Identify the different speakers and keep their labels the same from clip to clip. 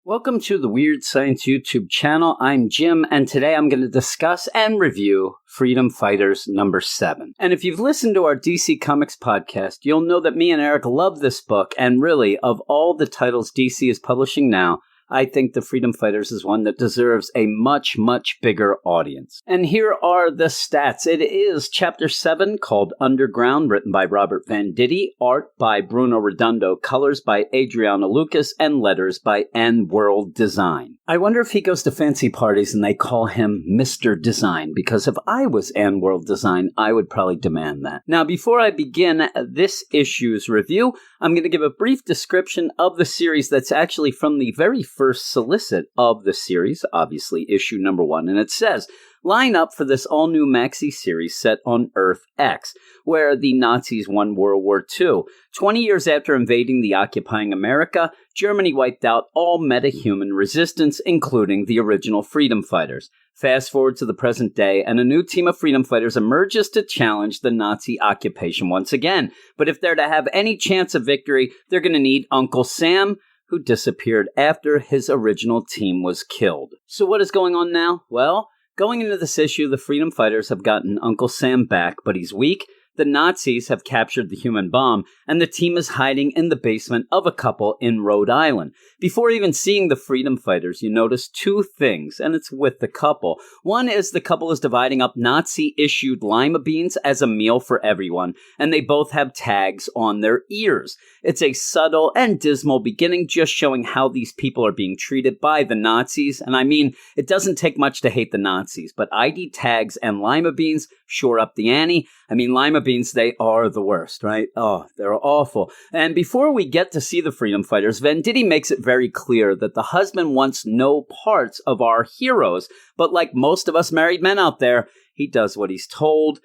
Speaker 1: Welcome to the Weird Science YouTube channel. I'm Jim, and today I'm going to discuss and review Freedom Fighters number 7. And if you've listened to our DC Comics podcast, you'll know that me and Eric love this book, and really, of all the titles DC is publishing now, I think the Freedom Fighters is one that deserves a much, much bigger audience. And here are the stats. It is Chapter 7 called Underground, written by Robert Venditti, art by Bruno Redondo, colors by Adriano Lucas, and letters by N-World Design. I wonder if he goes to fancy parties and they call him Mr. Design, because if I was N-World Design, I would probably demand that. Now, before I begin this issue's review, I'm going to give a brief description of the series that's actually from the very first solicit of the series, obviously issue number 1, and it says, line up for this all-new maxi series set on Earth X, where the Nazis won World War II. 20 years after invading the occupying America, Germany wiped out all metahuman resistance, including the original Freedom Fighters. Fast forward to the present day, and a new team of freedom fighters emerges to challenge the Nazi occupation once again. But if they're to have any chance of victory, they're going to need Uncle Sam, who disappeared after his original team was killed. So what is going on now? Well, going into this issue, the freedom fighters have gotten Uncle Sam back, but he's weak. The Nazis have captured the human bomb, and the team is hiding in the basement of a couple in Rhode Island. Before even seeing the freedom fighters, you notice two things, and it's with the couple. One is the couple is dividing up Nazi-issued lima beans as a meal for everyone, and they both have tags on their ears. It's a subtle and dismal beginning, just showing how these people are being treated by the Nazis. And I mean, it doesn't take much to hate the Nazis, but ID tags and lima beans shore up the ante. I mean, lima beans, they are the worst, right? Oh, they're awful. And before we get to see the freedom fighters, Venditti makes it very clear that the husband wants no parts of our heroes. But like most of us married men out there, he does what he's told.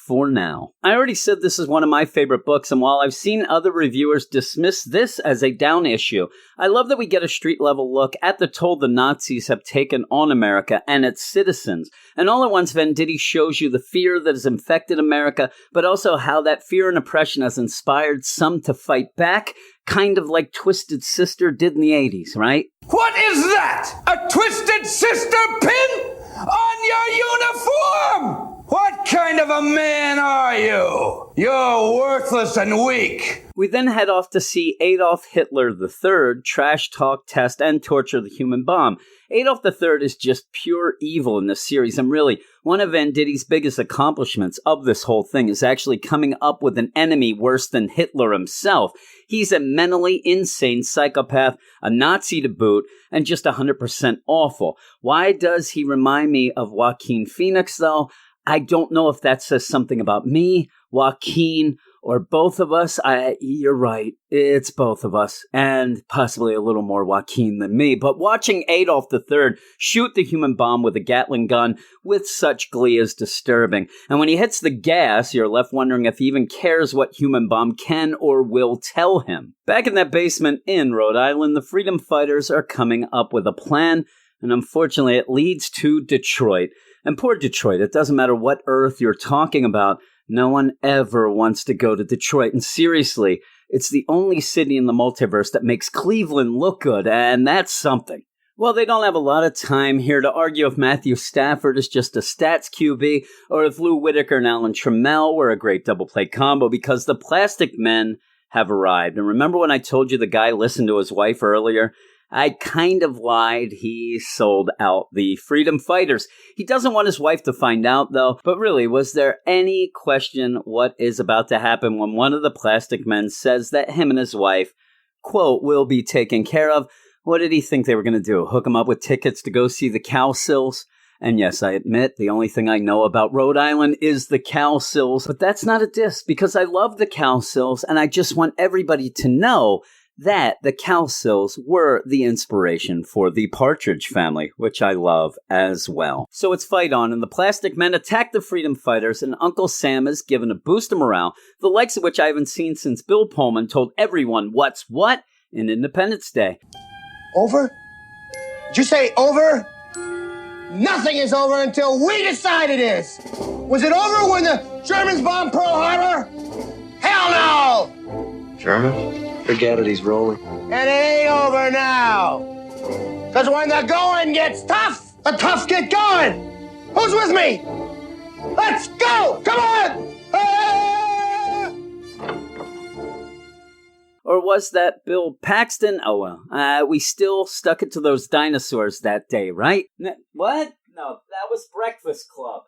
Speaker 1: For now. I already said this is one of my favorite books, and while I've seen other reviewers dismiss this as a down issue, I love that we get a street-level look at the toll the Nazis have taken on America and its citizens. And all at once, Venditti shows you the fear that has infected America, but also how that fear and oppression has inspired some to fight back, kind of like Twisted Sister did in the 80s, right?
Speaker 2: What is that? A Twisted Sister pin on your uniform? What kind of a man are you? You're worthless and weak.
Speaker 1: We then head off to see Adolf Hitler III trash talk, test, and torture the human bomb. Adolf III is just pure evil in this series, and really, one of Venditti's biggest accomplishments of this whole thing is actually coming up with an enemy worse than Hitler himself. He's a mentally insane psychopath, a Nazi to boot, and just 100% awful. Why does he remind me of Joaquin Phoenix, though? I don't know if that says something about me, Joaquin, or both of us. You're right. It's both of us, and possibly a little more Joaquin than me. But watching Adolf III shoot the human bomb with a Gatling gun with such glee is disturbing. And when he hits the gas, you're left wondering if he even cares what human bomb can or will tell him. Back in that basement in Rhode Island, the freedom fighters are coming up with a plan, and unfortunately it leads to Detroit. And poor Detroit, it doesn't matter what Earth you're talking about, no one ever wants to go to Detroit. And seriously, it's the only city in the multiverse that makes Cleveland look good, and that's something. Well, they don't have a lot of time here to argue if Matthew Stafford is just a stats QB or if Lou Whitaker and Alan Trammell were a great double-play combo, because the Plastic Men have arrived. And remember when I told you the guy listened to his wife earlier? I kind of lied. He sold out the freedom fighters. He doesn't want his wife to find out, though. But really, was there any question what is about to happen when one of the Plastic Men says that him and his wife, quote, will be taken care of? What did he think they were going to do? Hook him up with tickets to go see the Cowsills? And yes, I admit, the only thing I know about Rhode Island is the Cowsills. But that's not a diss, because I love the Cowsills, and I just want everybody to know that the Cowsills were the inspiration for the Partridge Family, which I love as well. So it's fight on, and the Plastic Men attack the freedom fighters, and Uncle Sam is given a boost of morale, the likes of which I haven't seen since Bill Pullman told everyone what's what in Independence Day.
Speaker 3: Over? Did you say over? Nothing is over until we decide it is. Was it over when the Germans bombed Pearl Harbor? Hell no!
Speaker 4: German? Forget it, he's rolling.
Speaker 3: And it ain't over now. Because when the going gets tough, the tough get going. Who's with me? Let's go! Come on! Ah!
Speaker 1: Or was that Bill Paxton? Oh, well. We still stuck it to those dinosaurs that day, right? What? No, that was Breakfast Club.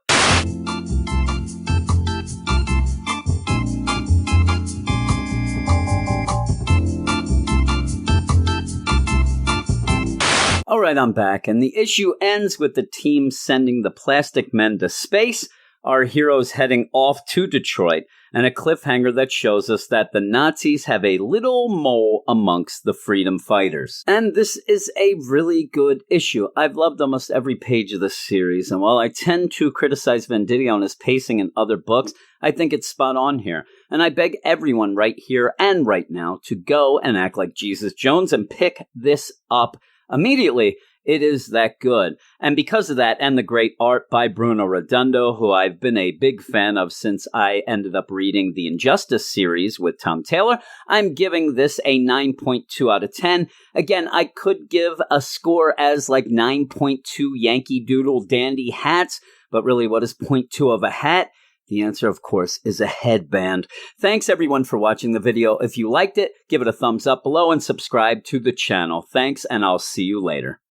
Speaker 1: All right, I'm back, and the issue ends with the team sending the Plastic Men to space, our heroes heading off to Detroit, and a cliffhanger that shows us that the Nazis have a little mole amongst the freedom fighters. And this is a really good issue. I've loved almost every page of this series, and while I tend to criticize Venditti on his pacing in other books, I think it's spot on here. And I beg everyone right here and right now to go and act like Jesus Jones and pick this up immediately. It is that good. And because of that, and the great art by Bruno Redondo, who I've been a big fan of since I ended up reading the Injustice series with Tom Taylor, I'm giving this a 9.2 out of 10. Again, I could give a score as like 9.2 Yankee Doodle Dandy hats, but really what is 0.2 of a hat? The answer, of course, is a headband. Thanks, everyone, for watching the video. If you liked it, give it a thumbs up below and subscribe to the channel. Thanks, and I'll see you later.